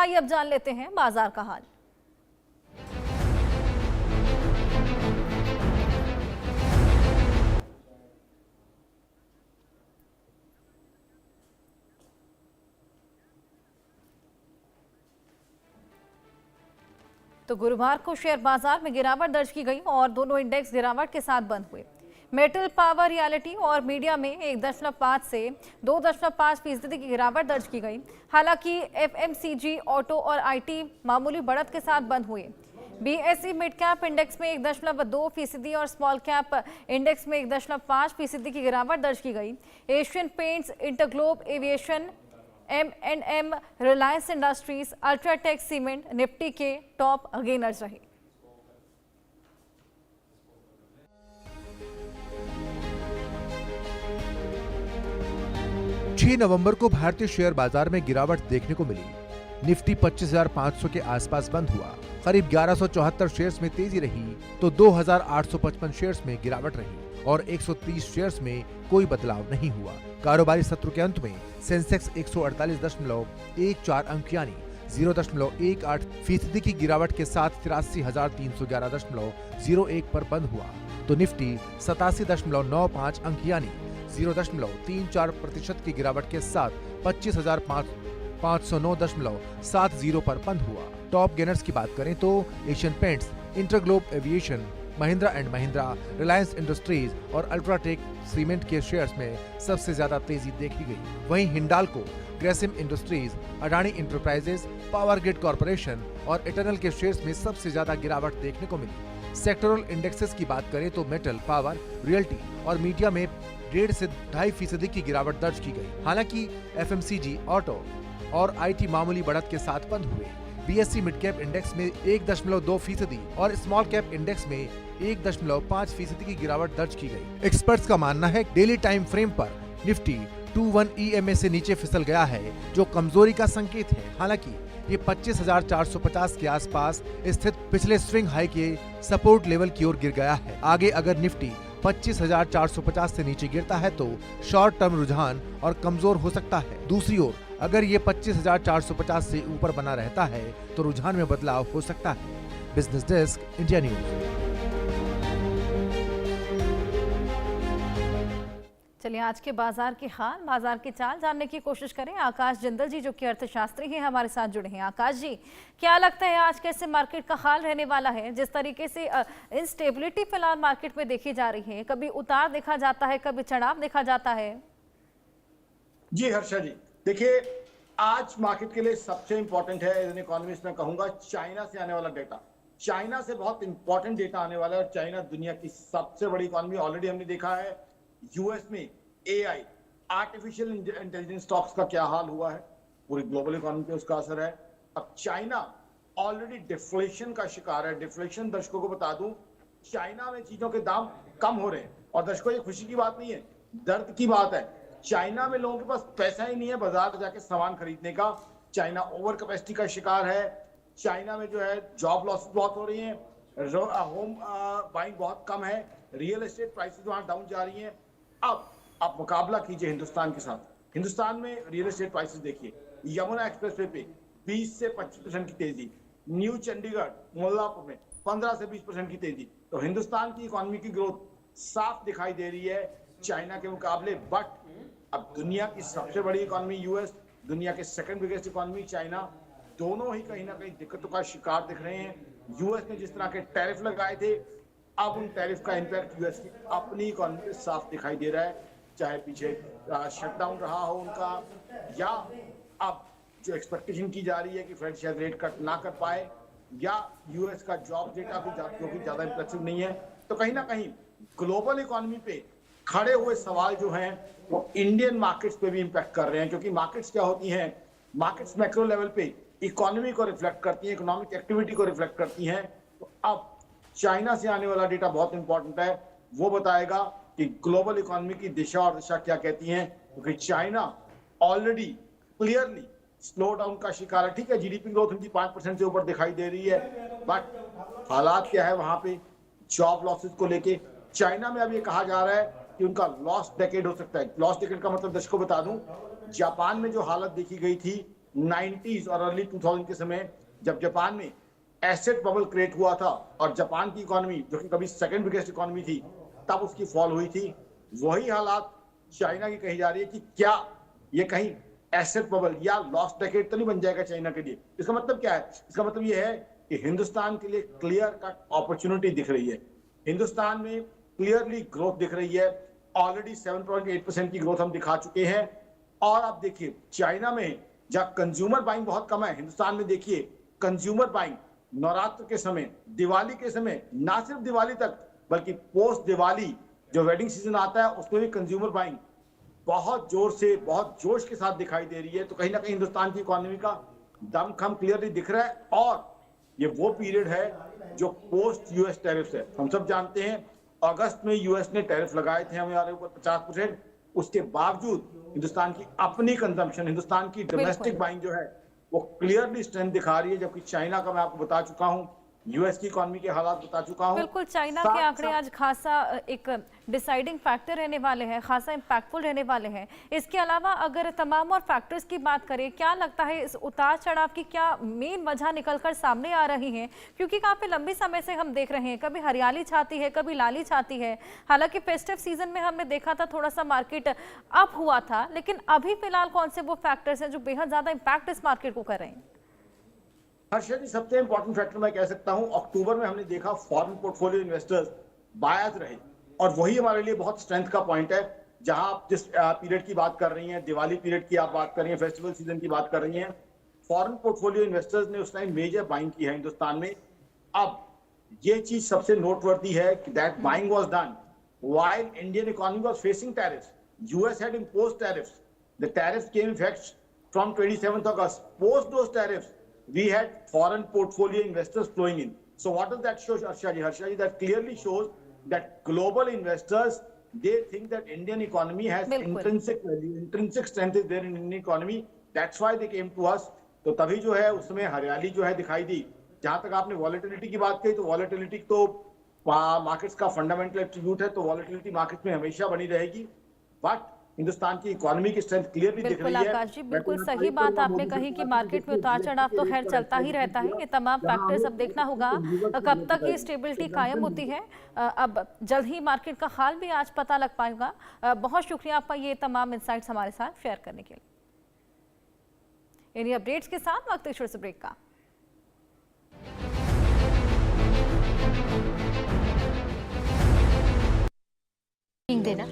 आइए अब जान लेते हैं बाजार का हाल। तो गुरुवार को शेयर बाजार में गिरावट दर्ज की गई और दोनों इंडेक्स गिरावट के साथ बंद हुए। मेटल, पावर, रियलिटी और मीडिया में 1.5 से 2.5% की गिरावट दर्ज की गई। हालांकि एफएमसीजी, ऑटो और आईटी मामूली बढ़त के साथ बंद हुए। बीएसई मिड कैप इंडेक्स में 1.2% और स्मॉल कैप इंडेक्स में 1.5% की गिरावट दर्ज की गई। Asian paints, InterGlobe aviation, M&M, Reliance industries, UltraTech cement Nifty के टॉप गेनर्स रहे। नवंबर को भारतीय शेयर बाजार में गिरावट देखने को मिली। निफ्टी 25,500 के आसपास बंद हुआ। करीब 1174 शेयर्स में तेजी रही तो 2,855 शेयर्स में गिरावट रही और 130 शेयर्स में कोई बदलाव नहीं हुआ। कारोबारी सत्र के अंत में सेंसेक्स 148.14 अंक यानी 0.18% की गिरावट के साथ 83,311.01 पर बंद हुआ तो निफ्टी 87.95 अंक यानी 0.34% की गिरावट के साथ 25,509.70 पर बंद हुआ। टॉप गेनर्स की बात करें तो Asian paints, InterGlobe aviation, Mahindra and Mahindra, Reliance industries और अल्ट्राटेक सीमेंट के शेयर्स में सबसे ज्यादा तेजी देखी गई। वहीं Hindalco, Grasim industries, Adani enterprises, power grid corporation और इटर्नल के शेयर्स में सबसे ज्यादा गिरावट देखने को मिली। सेक्टरल इंडेक्सेस की बात करें तो मेटल, पावर, रियल्टी और मीडिया में 1.5 से 2.5% की गिरावट दर्ज की गई। हालांकि एफएमसीजी, ऑटो और आईटी मामूली बढ़त के साथ बंद हुए। बीएसई मिड कैप इंडेक्स में 1.2% और स्मॉल कैप इंडेक्स में 1.5% की गिरावट दर्ज की गई। एक्सपर्ट्स का मानना है डेली टाइम फ्रेम पर निफ्टी 21 EMA से नीचे फिसल गया है, जो कमजोरी का संकेत है। हालांकि ये 25,450 के आसपास स्थित पिछले स्विंग हाई के सपोर्ट लेवल की ओर गिर गया है। आगे अगर निफ्टी 25,450 से नीचे गिरता है तो शॉर्ट टर्म रुझान और कमजोर हो सकता है। दूसरी ओर अगर ये 25,450 से ऊपर बना रहता है तो रुझान में बदलाव हो सकता है। Business desk, India news. चलिए आज के बाजार के हाल, बाजार की चाल जानने की कोशिश करें। आकाश जिंदल जी जो कि अर्थशास्त्री हैं हमारे साथ जुड़े हैं। आकाश जी, क्या लगता है आज कैसे मार्केट का हाल रहने वाला है? जिस तरीके से इंस्टेबिलिटी फिलहाल मार्केट में देखी जा रही है, कभी उतार देखा जाता है, कभी चढ़ाव देखा जाता है। जी हर्षा जी, देखिए आज मार्केट के लिए सबसे इंपॉर्टेंट है, एज एन इकोनॉमिस्ट मैं कहूंगा, चाइना से आने वाला डेटा। चाइना से बहुत इंपॉर्टेंट डेटा आने वाला है और चाइना दुनिया की सबसे बड़ी इकोनॉमी। ऑलरेडी हमने देखा है यूएस में एआई, आर्टिफिशियल इंटेलिजेंस स्टॉक्स का क्या हाल हुआ है, पूरी ग्लोबल इकोनॉमी पे उसका असर है। अब चाइना ऑलरेडी डिफ्लेशन का शिकार है। डिफ्लेशन, दर्शकों को बता दूं, चाइना में चीजों के दाम कम हो रहे हैं और दर्शकों ये खुशी की बात नहीं है, दर्द की बात है। चाइना में लोगों के पास पैसा ही नहीं है बाजार जाके सामान खरीदने का। चाइना ओवर कैपेसिटी का शिकार है। चाइना में जो है जॉब लॉस बहुत हो रही है, होम बाइंग बहुत कम है, रियल एस्टेट प्राइसेस वहां डाउन जा रही हैं। अब आप मुकाबला कीजिए हिंदुस्तान के साथ। हिंदुस्तान में रियल एस्टेट प्राइसेस देखिए, यमुना एक्सप्रेसवे पे 20 से 25% की तेजी, न्यू चंडीगढ़, मुल्लापुर में 15 से 20% की तेजी। तो हिंदुस्तान की इकोनॉमी की ग्रोथ साफ दिखाई दे रही है चाइना के मुकाबले। बट अब दुनिया की सबसे बड़ी इकोनॉमी यूएस, दुनिया के सेकंड बिगेस्ट इकोनॉमी चाइना, दोनों ही कहीं ना कहीं दिक्कतों का शिकार दिख रहे हैं। यूएस ने जिस तरह के टैरिफ लगाए थे, अब उन टैरिफ का इंपैक्ट यूएस की अपनी इकोनॉमी पे साफ दिखाई दे रहा है। चाहे पीछे शटडाउन रहा हो उनका, या अब जो एक्सपेक्टेशन की जा रही है कि फेड शायद रेट कट ना कर पाए, या यूएस का जॉब डेटा भी जो कि ज्यादा इंप्रेसिव नहीं है। तो कहीं ना कहीं ग्लोबल इकोनॉमी पे खड़े हुए सवाल जो हैं वो इंडियन मार्केट्स पे भी इंपैक्ट कर रहे हैं, क्योंकि मार्केट्स क्या होती हैं, मार्केट्स मैक्रो लेवल पे इकोनॉमी को रिफ्लेक्ट करती हैं, इकोनॉमिक एक्टिविटी को रिफ्लेक्ट करती हैं। तो अब चाइना से आने वाला डेटा बहुत इंपॉर्टेंट है, वो बताएगा कि ग्लोबल इकोनॉमी की दिशा और दिशा क्या कहती है, क्योंकि China already clearly slow down का शिकार है। ठीक है, जीडीपी ग्रोथ उनकी 5% से ऊपर दिखाई दे रही है, बट हालात क्या है वहां पे जॉब लॉसेस को लेके। चाइना में अब ये कहा जा रहा है कि उनका लॉस्ट डेकेड हो सकता है। लॉस्ट डेकेड का मतलब दर्शकों बता दूं, जापान में जो हालत देखी गई थी 90s और अर्ली 2000 के समय जब जापान में एसेट बबल क्रिएट हुआ था और जापान की इकोनॉमी जो कि कभी सेकंड बिगेस्ट इकोनॉमी थी तब उसकी फॉल हुई थी, वही हालात चाइना की कही जा रही है कि क्या ये कहीं एसेट बबल या लॉस्ट डेकेड तो नहीं बन जाएगा चाइना के लिए। इसका मतलब क्या है? इसका मतलब ये है कि हिंदुस्तान के लिए क्लियर कट अपॉर्चुनिटी दिख रही है, हिंदुस्तान में क्लियरली ग्रोथ दिख रही है। ऑलरेडी 7.8% की ग्रोथ हम दिखा चुके हैं। और आप देखिए चाइना में जब कंज्यूमर बाइंग बहुत कम है, हिंदुस्तान में देखिए कंज्यूमर बाइंग नवरात्र के समय, दिवाली के समय, ना सिर्फ दिवाली तक बल्कि पोस्ट दिवाली जो वेडिंग सीजन आता है उसमें भी कंज्यूमर बाइंग बहुत जोर से, बहुत जोश के साथ दिखाई दे रही है। तो कहीं ना कहीं हिंदुस्तान की इकोनॉमी का दमखम क्लियरली दिख रहा है। और ये वो पीरियड है जो पोस्ट यूएस टैरिफ्स है। हम सब जानते हैं अगस्त में यूएस ने टैरिफ लगाए थे हमारे ऊपर 50%। उसके बावजूद हिंदुस्तान की अपनी कंजम्पशन, हिंदुस्तान की डोमेस्टिक बाइंग जो है वो क्लियरली स्ट्रेंथ दिखा रही है। जबकि चाइना का मैं आपको बता चुका हूं, यूएस की इकोनॉमी के हालात बता चुका हूं। बिल्कुल, चाइना के आंकड़े आज खासा एक डिसाइडिंग फैक्टर रहने वाले हैं, खासा इम्पैक्टफुल रहने वाले हैं। इसके अलावा अगर तमाम और फैक्टर्स की बात करें, क्या लगता है इस उतार चढ़ाव की क्या मेन वजह निकलकर सामने आ रही है? क्योंकि काफी लंबे समय से हम देख रहे हैं, कभी हरियाली छाती है, कभी लाली छाती है। हालांकि फेस्टिव सीजन में हमने देखा था थोड़ा सा मार्केट अप हुआ था, लेकिन अभी फिलहाल कौन से वो फैक्टर्स हैं जो बेहद ज्यादा इम्पैक्ट इस मार्केट को कर रहे हैं? हर्षा जी, सबसे इंपॉर्टेंट फैक्टर मैं कह सकता हूं, अक्टूबर में हमने देखा फॉरेन पोर्टफोलियो इन्वेस्टर्स बायर्स रहे और वही हमारे लिए बहुत स्ट्रेंथ का पॉइंट है। जहां आप जिस पीरियड की बात कर रही हैं, दिवाली पीरियड की आप बात कर रही हैं, फेस्टिवल सीजन की बात कर रही हैं, फॉरेन पोर्टफोलियो इन्वेस्टर्स ने उस टाइम मेजर बाइंग की है हिंदुस्तान में। अब ये चीज सबसे नोटवर्दी है कि that buying was done while Indian economy was facing tariffs. US had imposed tariffs, the tariffs came effect from 27th August. Post those tariffs we had foreign portfolio investors flowing in. So what does that show, Harsha ji? That clearly shows that global investors, they think that Indian economy has intrinsic value, intrinsic strength is there in Indian economy. That's why they came to us. तो तभी जो है उसमें हरियाली जो है दिखाई दी। जहां तक आपने वॉलेटिलिटी की बात कही, तो वॉलेटिलिटी तो मार्केट्स का फंडामेंटल एट्रीब्यूट है, तो वॉलेटिलिटी मार्केट में हमेशा बनी रहेगी। बट हिंदुस्तान की इकोनॉमी की स्ट्रेंथ क्लियरली दिख रही है। आकाश जी, बिल्कुल सही बात आपने कही कि मार्केट में उतार चढ़ाव तो खैर चलता ही रहता है। ये तमाम फैक्टर्स अब देखना होगा कब तक ये स्टेबिलिटी कायम होती है। अब जल्द ही मार्केट का हाल भी आज पता लग पाएगा। बहुत शुक्रिया आपका ये तमाम इंसाइट्स हमारे साथ शेयर करने के लिए। इन्हीं अपडेट्स के साथ वक्त छोटे से ब्रेक का। देना